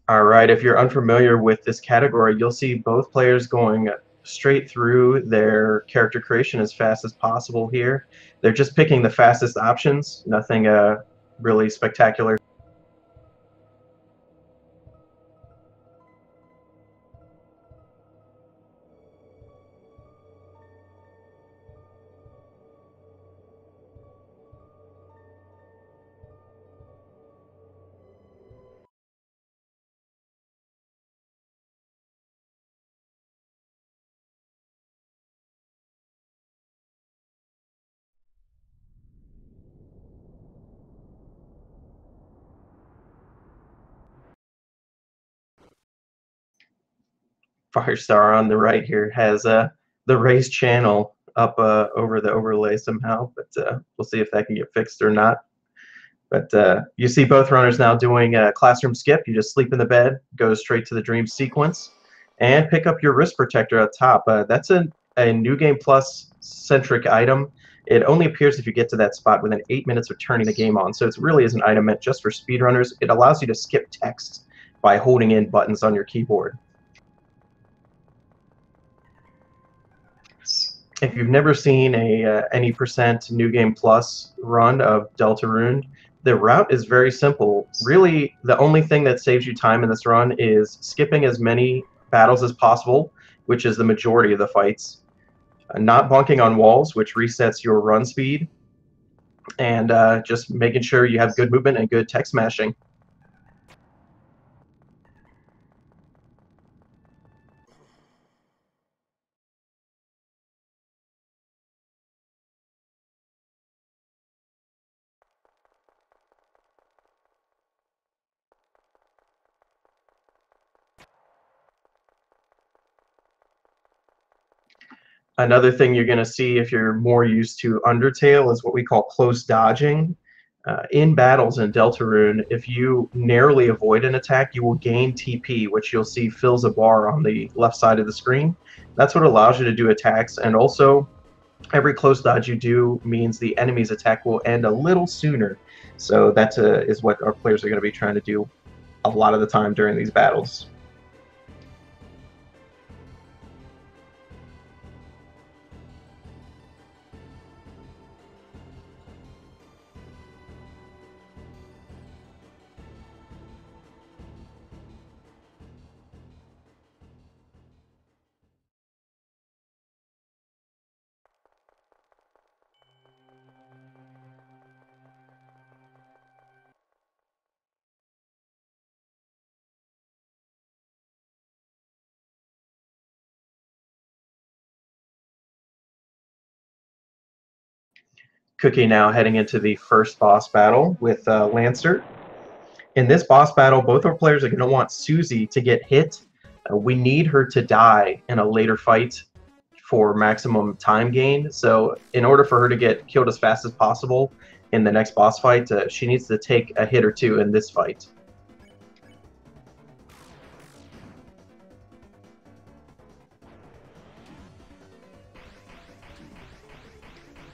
All right, if you're unfamiliar with this category, you'll see both players going straight through their character creation as fast as possible here. They're just picking the fastest options, nothing really spectacular. Firestar on the right here has the raised channel up over the overlay somehow, but we'll see if that can get fixed or not. But you see both runners now doing a classroom skip. You just sleep in the bed, go straight to the dream sequence, and pick up your wrist protector at top. That's a New Game Plus centric item. It only appears if you get to that spot within 8 minutes of turning the game on. So it really is an item meant just for speedrunners. It allows you to skip text by holding in buttons on your keyboard. If you've never seen a any percent New Game Plus run of Deltarune, the route is very simple. Really, the only thing that saves you time in this run is skipping as many battles as possible, which is the majority of the fights, not bunking on walls, which resets your run speed, and just making sure you have good movement and good text mashing. Another thing you're going to see if you're more used to Undertale is what we call close dodging. In battles in Deltarune, if you narrowly avoid an attack, you will gain TP, which you'll see fills a bar on the left side of the screen. That's what allows you to do attacks, and also every close dodge you do means the enemy's attack will end a little sooner. So that is what our players are going to be trying to do a lot of the time during these battles. Cookie now heading into the first boss battle with Lancer. In this boss battle, both our players are going to want Susie to get hit. We need her to die in a later fight for maximum time gain. So in order for her to get killed as fast as possible in the next boss fight, she needs to take a hit or two in this fight.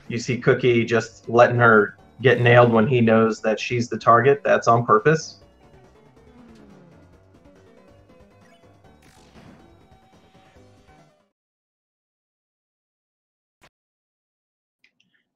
You see Cookie just letting her get nailed when he knows that she's the target. That's on purpose.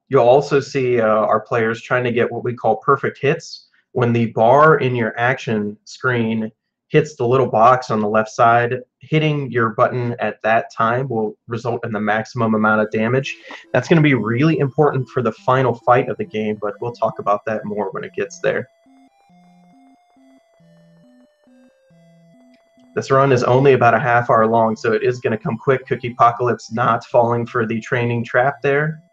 You'll also see our players trying to get what we call perfect hits. When the bar in your action screen hits the little box on the left side, hitting your button at that time will result in the maximum amount of damage. That's going to be really important for the final fight of the game, but we'll talk about that more when it gets there. This run is only about a half hour long, so it is going to come quick. Cookiepocalypse not falling for the training trap there.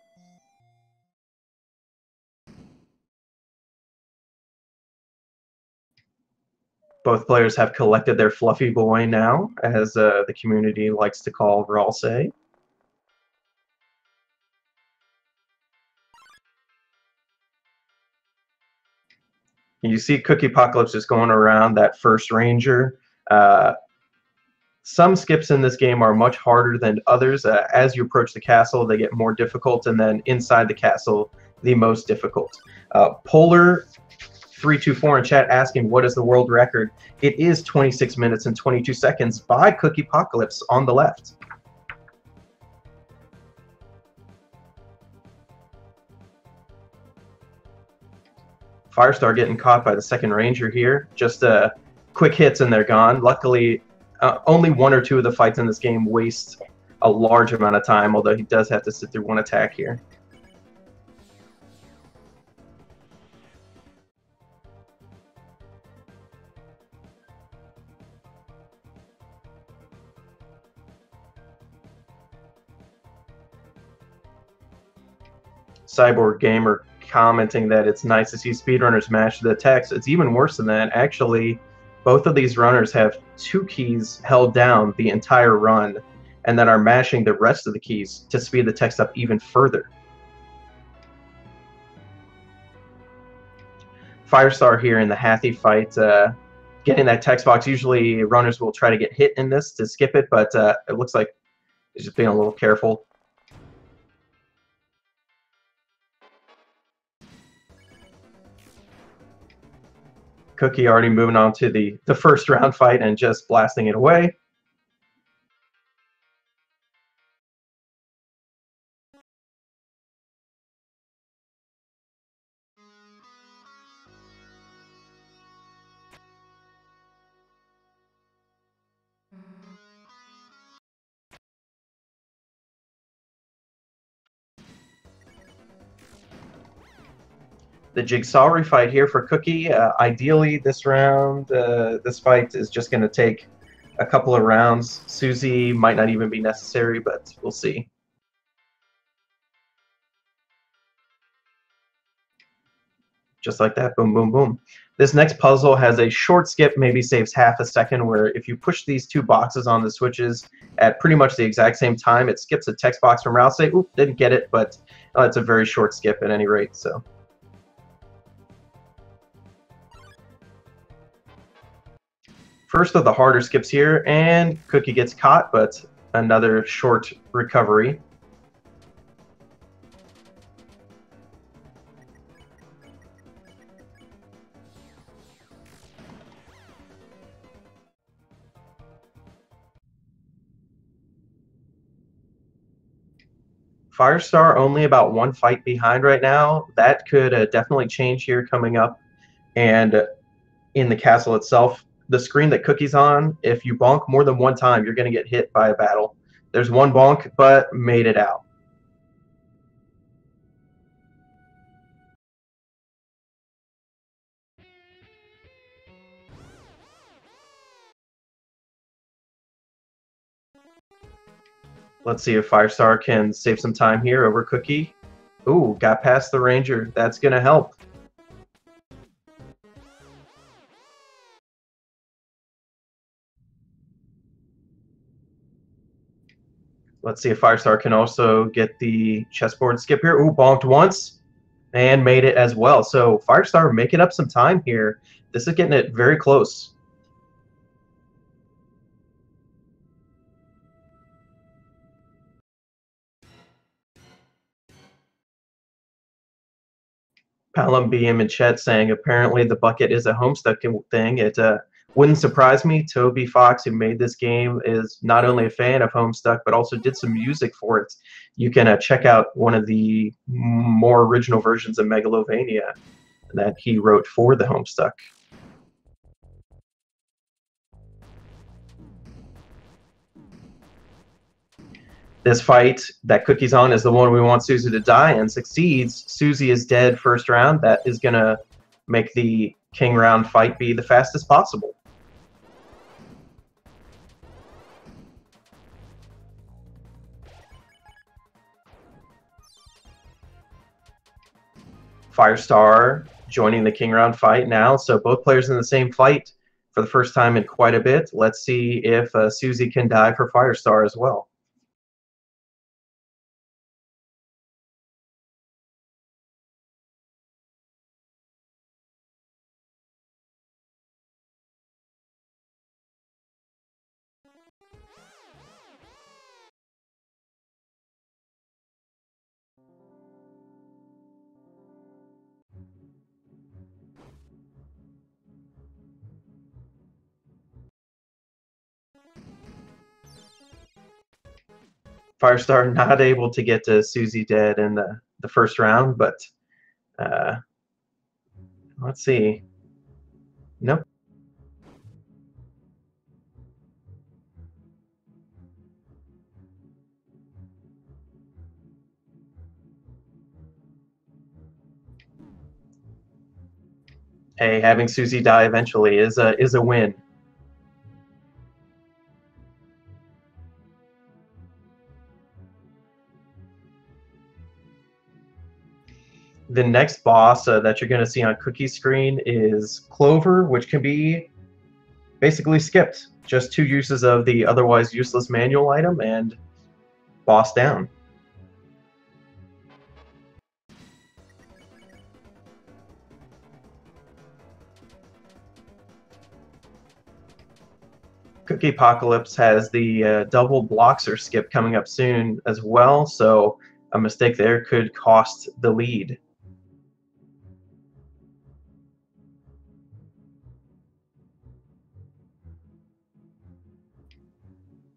Both players have collected their fluffy boy now, as the community likes to call Ralsei. You see Cookiepocalypse just going around that first ranger. Some skips in this game are much harder than others. As you approach the castle, they get more difficult, and then inside the castle, the most difficult. Polar Cookies324 in chat asking what is the world record. It is 26 minutes and 22 seconds by Cookiepocalypse on the left. Firestar getting caught by the second ranger here. Just quick hits and they're gone. Luckily, only one or two of the fights in this game waste a large amount of time, although he does have to sit through one attack here. Cyborg Gamer commenting that it's nice to see speedrunners mash the text. It's even worse than that. Actually, both of these runners have two keys held down the entire run and then are mashing the rest of the keys to speed the text up even further. Firestar here in the Hathy fight, getting that text box. Usually runners will try to get hit in this to skip it, but it looks like he's just being a little careful. Cookie already moving on to the first round fight and just blasting it away. The Jigsaw refight here for Cookie. Ideally, this round, this fight is just going to take a couple of rounds. Susie might not even be necessary, but we'll see. Just like that, boom, boom, boom. This next puzzle has a short skip, maybe saves half a second, where if you push these two boxes on the switches at pretty much the exact same time, it skips a text box from Rouse. Say, oop, didn't get it, but it's a very short skip at any rate, so. First of the harder skips here, and Cookie gets caught, but another short recovery. Firestar only about one fight behind right now. That could definitely change here coming up. And in the castle itself, the screen that Cookie's on, if you bonk more than one time, you're going to get hit by a battle. There's one bonk, but made it out. Let's see if Firestar can save some time here over Cookie. Ooh, got past the Ranger. That's going to help. Let's see if Firestar can also get the chessboard skip here. Ooh, bonked once and made it as well. So Firestar making up some time here. This is getting it very close. Palom BM and Chet saying apparently the bucket is a Homestuck thing. It wouldn't surprise me. Toby Fox, who made this game, is not only a fan of Homestuck, but also did some music for it. You can check out one of the more original versions of Megalovania that he wrote for the Homestuck. This fight that Cookie's on is the one we want Susie to die and succeeds. Susie is dead first round. That is going to make the king round fight be the fastest possible. Firestar joining the king round fight now. So both players in the same fight for the first time in quite a bit. Let's see if Susie can die for Firestar as well. Firestar not able to get to Susie dead in the first round, but uh, let's see. Nope. Hey, having Susie die eventually is a win. The next boss that you're going to see on Cookie's screen is Clover, which can be basically skipped. Just 2 uses of the otherwise useless manual item and boss down. Cookiepocalypse has the double Bloxer skip coming up soon as well, so a mistake there could cost the lead.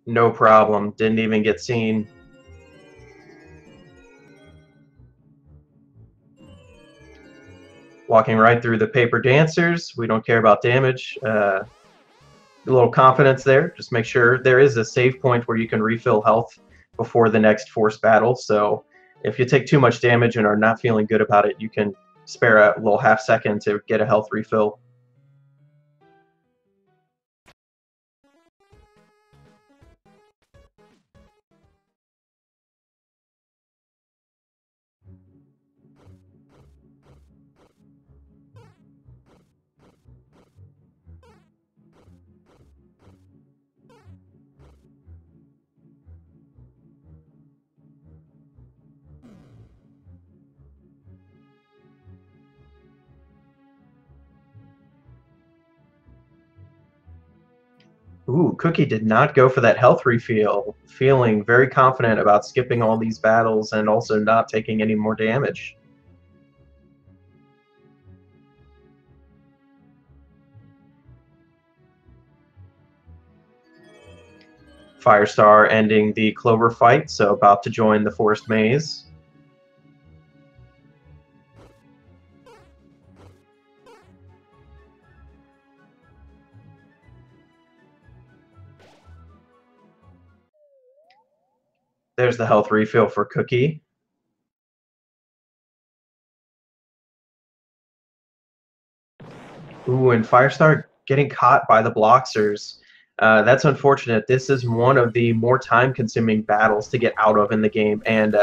No problem. Didn't even get seen. Walking right through the paper dancers. We don't care about damage. A little confidence there. Just make sure there is a save point where you can refill health before the next force battle. So if you take too much damage and are not feeling good about it, you can spare a little half second to get a health refill. Ooh, Cookie did not go for that health refill, feeling very confident about skipping all these battles and also not taking any more damage. Firestar ending the Clover fight, so about to join the Forest Maze. There's the health refill for Cookie. Ooh, and Firestar getting caught by the Bloxers. That's unfortunate. This is one of the more time-consuming battles to get out of in the game, and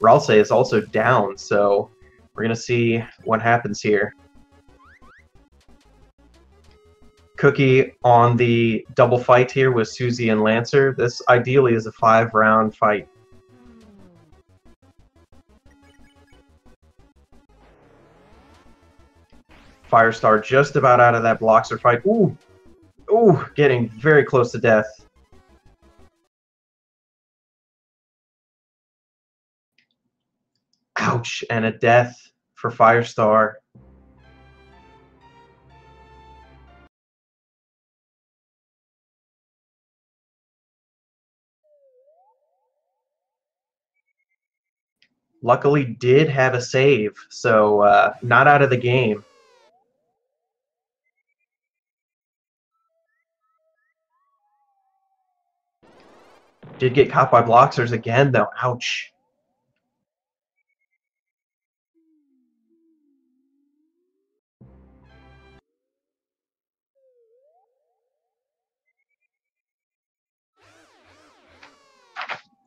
Ralse is also down, so we're going to see what happens here. Cookie on the double fight here with Susie and Lancer. This ideally is a 5-round fight. Firestar just about out of that Bloxer fight. Ooh, ooh, getting very close to death. Ouch, and a death for Firestar. Luckily did have a save, so not out of the game. Did get caught by Bloxers again, though. Ouch.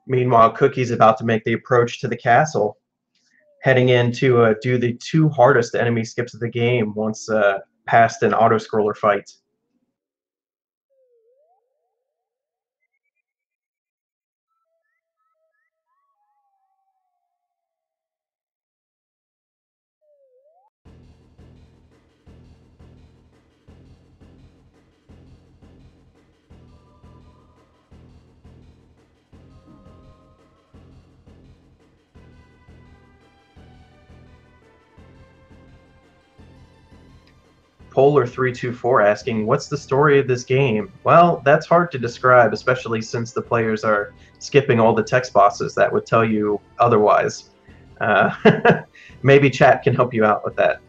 Meanwhile, Cookie's about to make the approach to the castle, heading in to do the 2 hardest enemy skips of the game once past an auto-scroller fight. Polar324 asking, what's the story of this game? Well, that's hard to describe, especially since the players are skipping all the text boxes that would tell you otherwise. Maybe chat can help you out with that.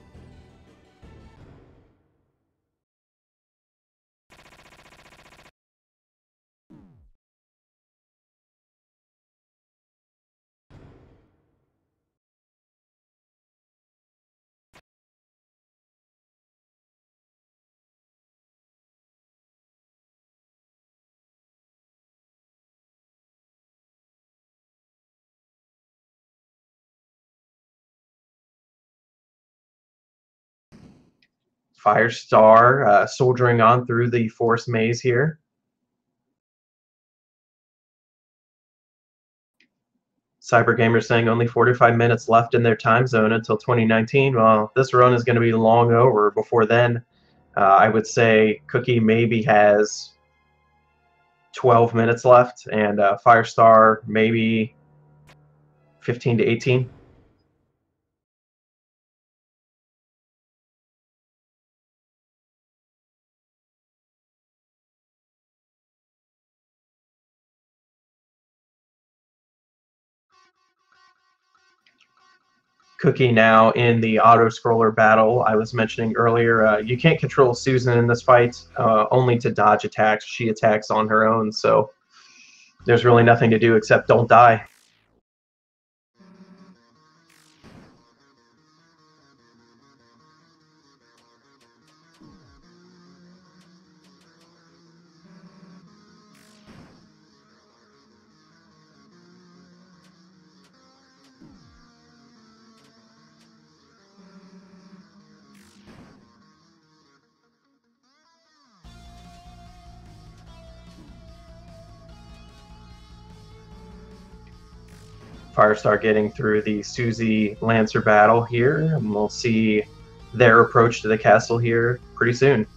Firestar soldiering on through the forest maze here. Cybergamer saying only 45 minutes left in their time zone until 2019. Well, this run is going to be long over before then. I would say Cookie maybe has 12 minutes left, and Firestar maybe 15 to 18. Cookie now in the auto-scroller battle I was mentioning earlier. You can't control Susan in this fight, only to dodge attacks. She attacks on her own, so there's really nothing to do except don't die. Firestar getting through the Susie Lancer battle here, and we'll see their approach to the castle here pretty soon.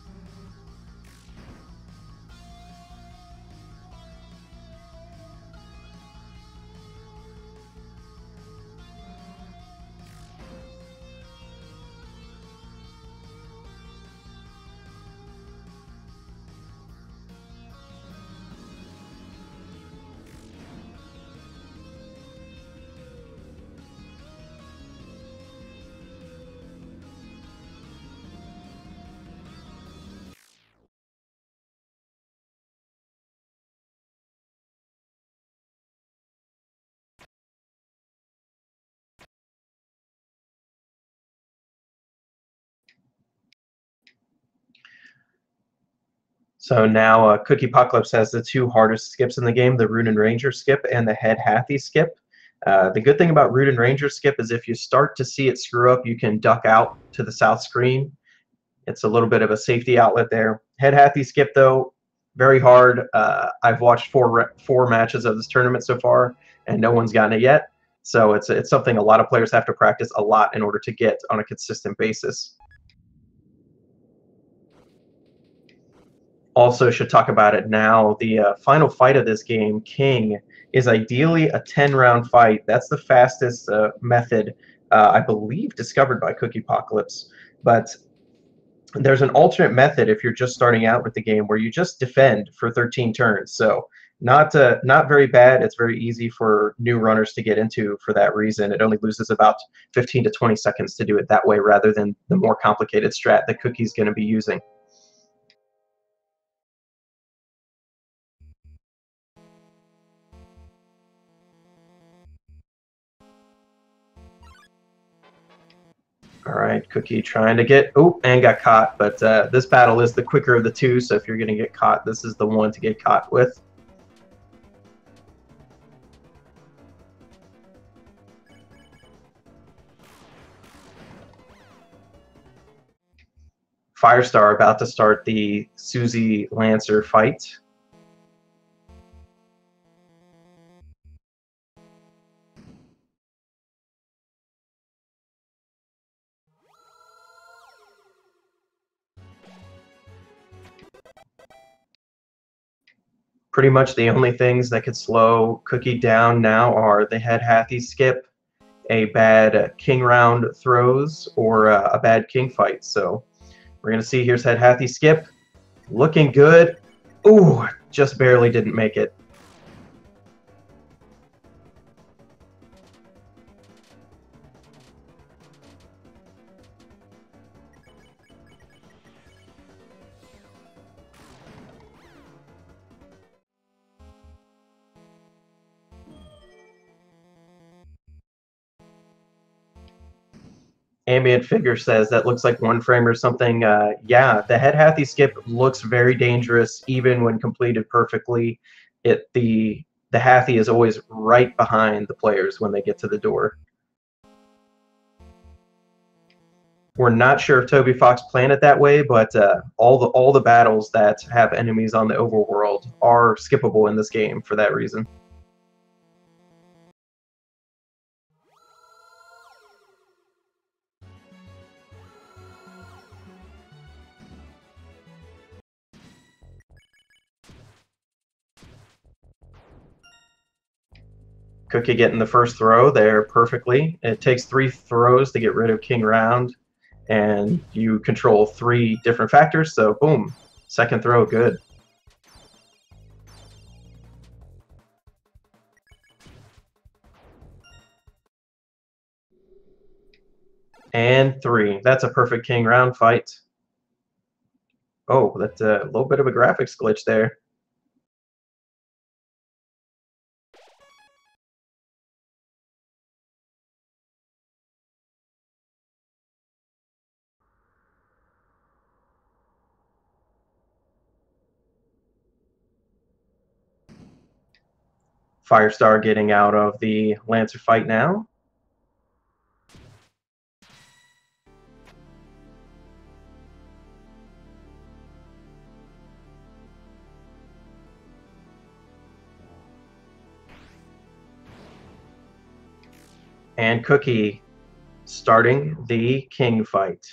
So now Cookiepocalypse has the two hardest skips in the game, the Rune and Ranger skip and the Head Hathy skip. The good thing about Rune and Ranger skip is if you start to see it screw up, you can duck out to the south screen. It's a little bit of a safety outlet there. Head Hathy skip, though, very hard. I've watched four matches of this tournament so far, and no one's gotten it yet. So it's something a lot of players have to practice a lot in order to get on a consistent basis. Also should talk about it now. The final fight of this game, King, is ideally a 10-round fight. That's the fastest method, I believe, discovered by Cookiepocalypse. But there's an alternate method if you're just starting out with the game where you just defend for 13 turns. So not very bad. It's very easy for new runners to get into for that reason. It only loses about 15 to 20 seconds to do it that way rather than the more complicated strat that Cookie's going to be using. All right, Cookie trying to get, oh, and got caught, but this battle is the quicker of the two, so if you're going to get caught, this is the one to get caught with. Firestar about to start the Susie Lancer fight. Pretty much the only things that could slow Cookie down now are the Head Hathy skip, a bad king round throws, or a bad king fight. So We're going to see here's Head Hathy skip. Looking good. Ooh, just barely didn't make it. Ambient Figure says that looks like one frame or something. Yeah, the Head Hathy skip looks very dangerous even when completed perfectly. The Hathy is always right behind the players when they get to the door. We're not sure if Toby Fox planned it that way, but all the battles that have enemies on the overworld are skippable in this game for that reason. Cookie getting the first throw there perfectly. It takes 3 throws to get rid of King Round, and you control 3 different factors, so boom, second throw, good. And 3. That's a perfect King Round fight. Oh, that's a little bit of a graphics glitch there. Firestar getting out of the Lancer fight now. And Cookie starting the King fight.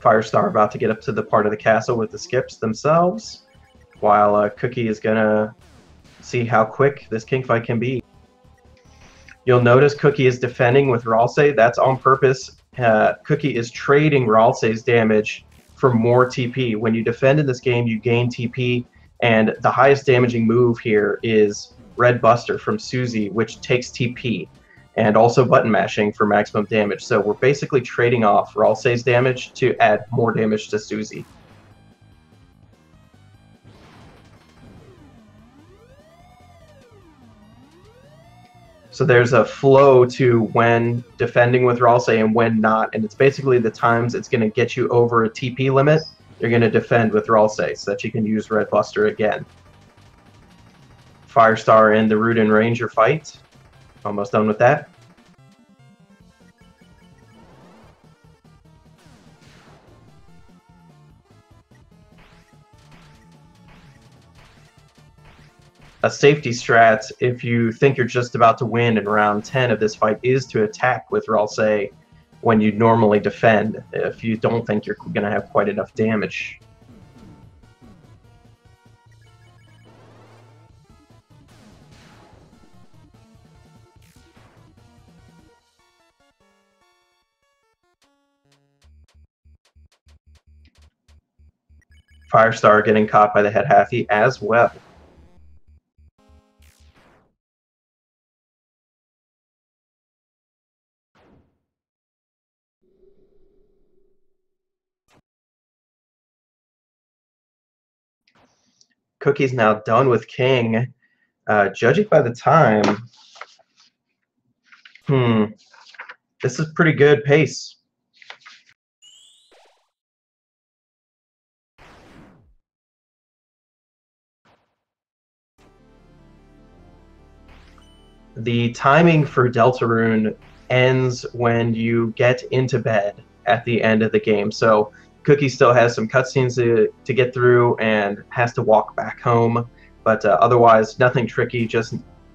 Firestar about to get up to the part of the castle with the skips themselves, while Cookie is gonna see how quick this king fight can be. You'll notice Cookie is defending with Ralsei. That's on purpose. Cookie is trading Ralsei's damage for more TP. When you defend in this game, you gain TP, and the highest damaging move here is Red Buster from Susie, which takes TP, and also button mashing for maximum damage. So we're basically trading off Ralsei's damage to add more damage to Susie. So there's a flow to when defending with Ralsei and when not, and it's basically the times it's going to get you over a TP limit, you're going to defend with Ralsei so that you can use Red Buster again. Firestar in the Rudin Ranger fight. Almost done with that. A safety strat, if you think you're just about to win in round 10 of this fight, is to attack with Ralsei when you normally defend, if you don't think you're going to have quite enough damage. Firestar getting caught by the Head Hathy as well. Cookie's now done with King. Judging by the time, this is pretty good pace. The timing for Deltarune ends when you get into bed at the end of the game. So Cookie still has some cutscenes to get through and has to walk back home, but otherwise nothing tricky, just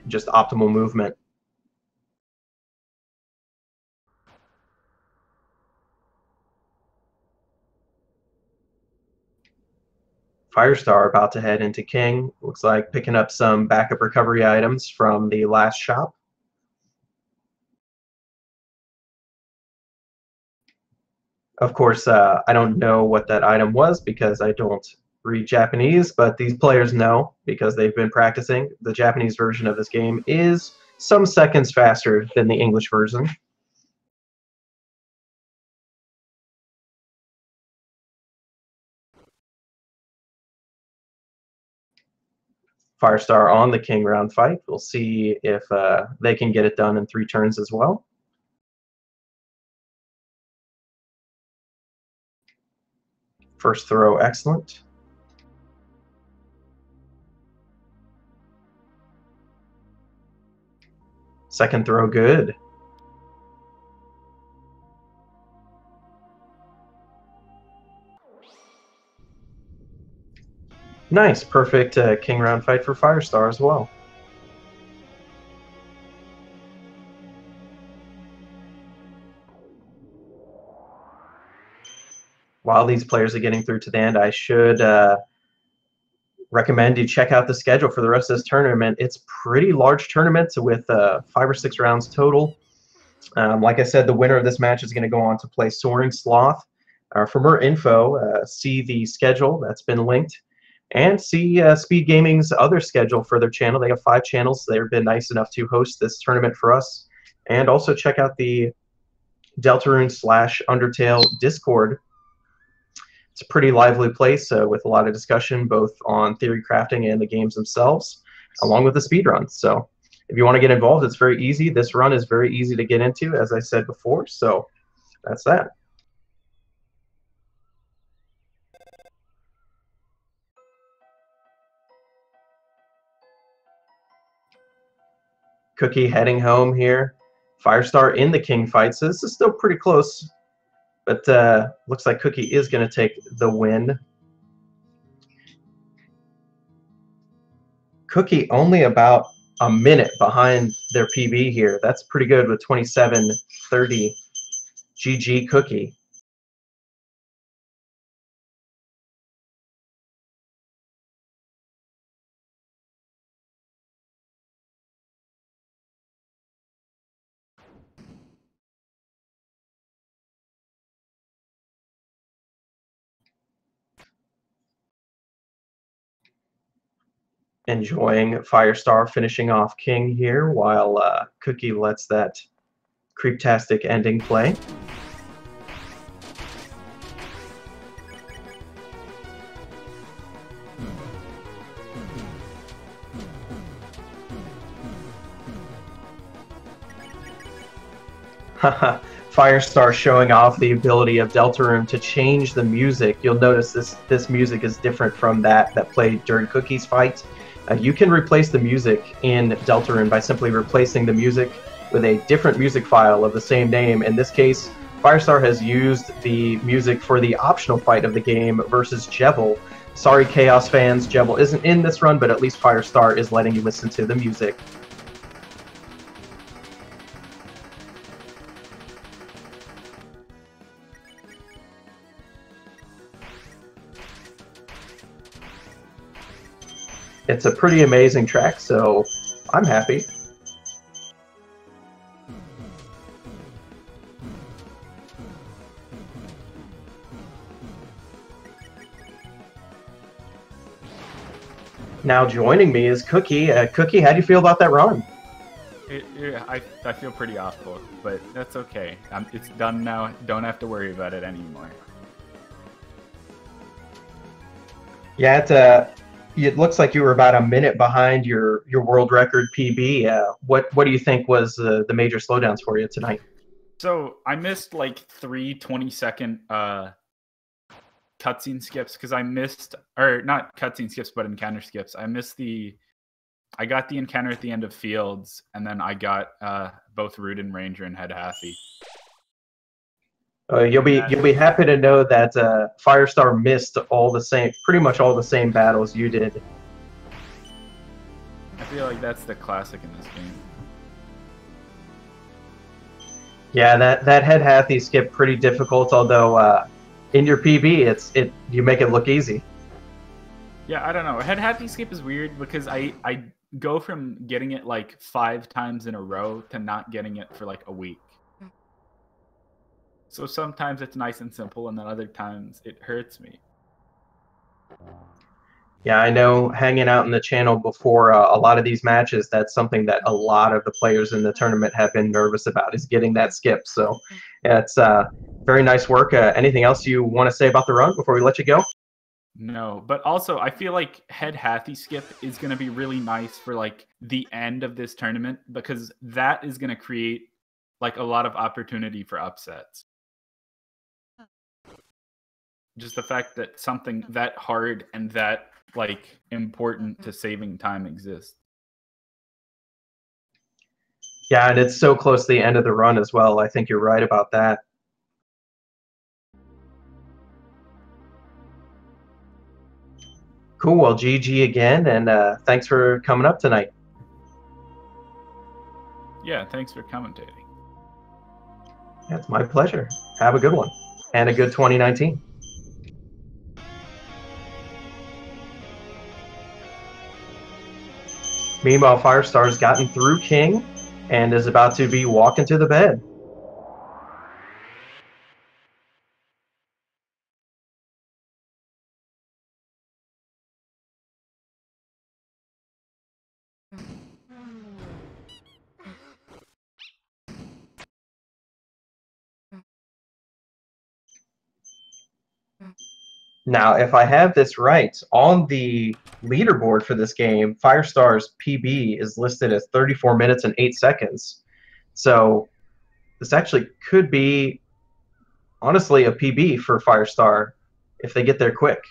optimal movement. Firestar about to head into King. Looks like picking up some backup recovery items from the last shop. Of course, I don't know what that item was because I don't read Japanese, but these players know because they've been practicing. The Japanese version of this game is some seconds faster than the English version. Firestar on the King round fight. We'll see if they can get it done in 3 turns as well. First throw, excellent. Second throw, good. Nice, perfect King round fight for Firestar as well. While these players are getting through to the end, I should recommend you check out the schedule for the rest of this tournament. It's pretty large tournament with 5 or 6 rounds total. Like I said, the winner of this match is going to go on to play Soaring Sloth. For more info, see the schedule that's been linked, and see Speed Gaming's other schedule for their channel. They have 5 channels. They've been nice enough to host this tournament for us. And also check out the Deltarune / Undertale Discord. It's a pretty lively place with a lot of discussion both on theory crafting and the games themselves, along with the speed runs. So if you want to get involved, it's very easy. This run is very easy to get into, as I said before. So that's that. Cookie heading home here. Firestar in the King fight, so this is still pretty close. But looks like Cookie is going to take the win. Cookie only about a minute behind their PB here. That's pretty good with 27:30. GG Cookie. Enjoying Firestar finishing off King here while Cookie lets that creeptastic ending play. Firestar showing off the ability of Deltarune to change the music. You'll notice this music is different from that played during Cookie's fight. You can replace the music in Deltarune by simply replacing the music with a different music file of the same name. In this case, Firestar has used the music for the optional fight of the game versus Jebel. Sorry, Chaos fans, Jebel isn't in this run, but at least Firestar is letting you listen to the music. It's a pretty amazing track, so I'm happy. Now joining me is Cookie. Cookie, how do you feel about that run? I feel pretty off book, but that's okay. It's done now. Don't have to worry about it anymore. Yeah, it looks like you were about a minute behind your world record PB. What do you think was the major slowdowns for you tonight? So I missed like 3 20-second cutscene skips because I missed, or not cutscene skips, but encounter skips. I got the encounter at the end of Fields, and then I got both Root and Ranger and Head Happy. You'll be happy to know that Firestar missed pretty much all the same battles you did. I feel like that's the classic in this game. Yeah, that Head Happy skip pretty difficult, although in your PB you make it look easy. Yeah, I don't know. Head happy skip is weird because I go from getting it like 5 times in a row to not getting it for like a week. So sometimes it's nice and simple, and then other times it hurts me. Yeah, I know hanging out in the channel before a lot of these matches, that's something that a lot of the players in the tournament have been nervous about, is getting that skip. So yeah, it's very nice work. Anything else you want to say about the run before we let you go? No, but also I feel like head hathy skip is going to be really nice for like the end of this tournament, because that is going to create like a lot of opportunity for upsets. Just the fact that something that hard and that like important to saving time exists. Yeah, and it's so close to the end of the run as well. I think you're right about that. Cool. Well, GG again, and thanks for coming up tonight. Yeah, thanks for commentating. It's my pleasure. Have a good one, and a good 2019. Meanwhile, Firestar's gotten through King and is about to be walking to the bed. Now, if I have this right, on the leaderboard for this game, Firestar's PB is listed as 34 minutes and 8 seconds. So this actually could be, honestly, a PB for Firestar if they get there quick.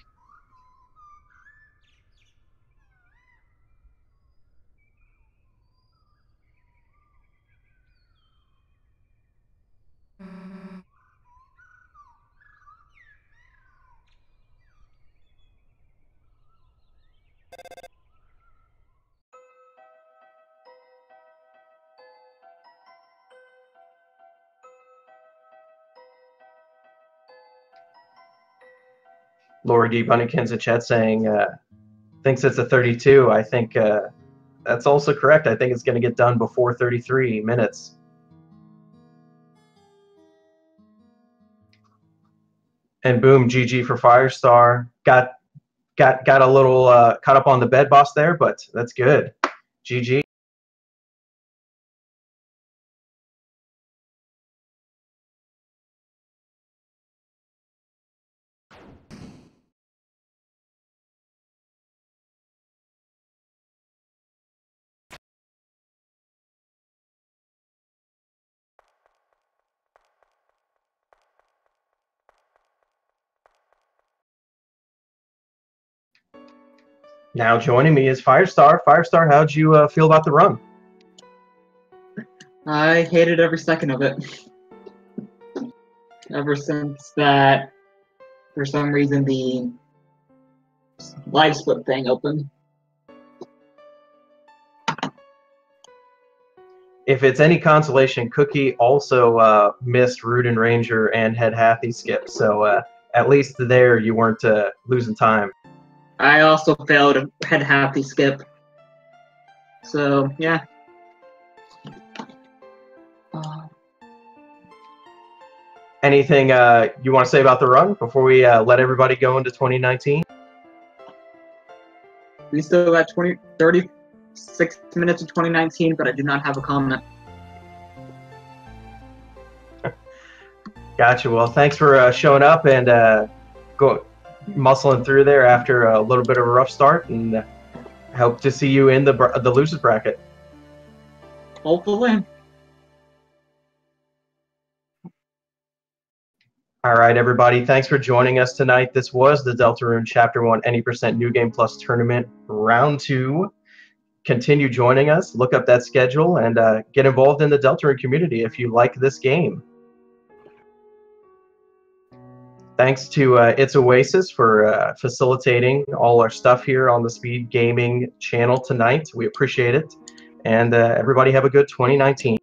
Laura D. Bunnykins in chat saying, thinks it's a 32. I think that's also correct. I think it's going to get done before 33 minutes. And boom, GG for Firestar. Got a little caught up on the bed boss there, but that's good. GG. Now joining me is Firestar. Firestar, how'd you feel about the run? I hated every second of it. Ever since that, for some reason, the live split thing opened. If it's any consolation, Cookie also missed Rudin Ranger and Head Hathy skip, so at least there you weren't losing time. I also failed a Head Hathy skip. So, yeah. Anything you want to say about the run before we let everybody go into 2019? We still got 36 minutes of 2019, but I do not have a comment. Gotcha. Well, thanks for showing up and muscling through there after a little bit of a rough start, and hope to see you in the losers bracket. Hopefully. All right, everybody. Thanks for joining us tonight. This was the Deltarune Chapter 1 Any% New Game Plus Tournament Round 2. Continue joining us. Look up that schedule and get involved in the Deltarune community if you like this game. Thanks to It's Oasis for facilitating all our stuff here on the Speed Gaming channel tonight. We appreciate it. And everybody have a good 2019.